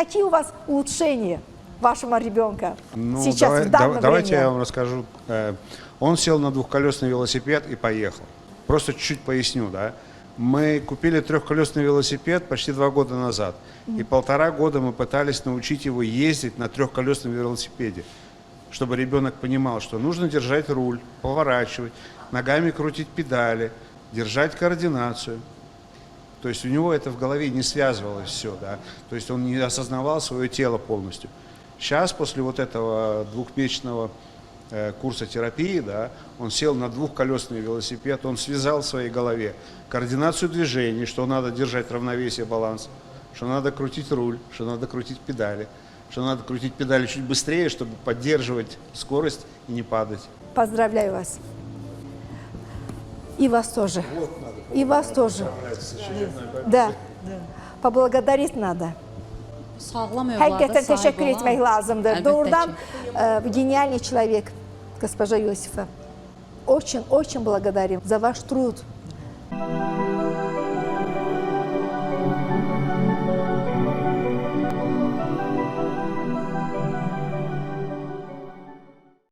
Какие у вас улучшения вашего ребенка Ну, сейчас, в данное давайте я время? вам расскажу. Он сел на двухколесный велосипед и поехал. Просто чуть-чуть поясню, да. Мы купили трехколесный велосипед почти 2 года назад. И 1,5 года мы пытались научить его ездить на трехколесном велосипеде, чтобы ребенок понимал, что нужно держать руль, поворачивать, ногами крутить педали, держать координацию. То есть у него это в голове не связывалось все, да. То есть он не осознавал свое тело полностью. Сейчас, после вот этого 2-месячного курса терапии, да, он сел на двухколесный велосипед, он связал в своей голове координацию движений, что надо держать равновесие, баланс, что надо крутить руль, что надо крутить педали, что надо крутить педали чуть быстрее, чтобы поддерживать скорость и не падать. Поздравляю вас. И вас тоже. И вас тоже. Да. Поблагодарить надо. Sağlam övlada Həqiqətən sahib təşəkkür olan, etmək lazımdır. əlbəttə Doğrudan ki. гениальный человек, госпожа Иосифа. Очень-очень благодарим за ваш труд.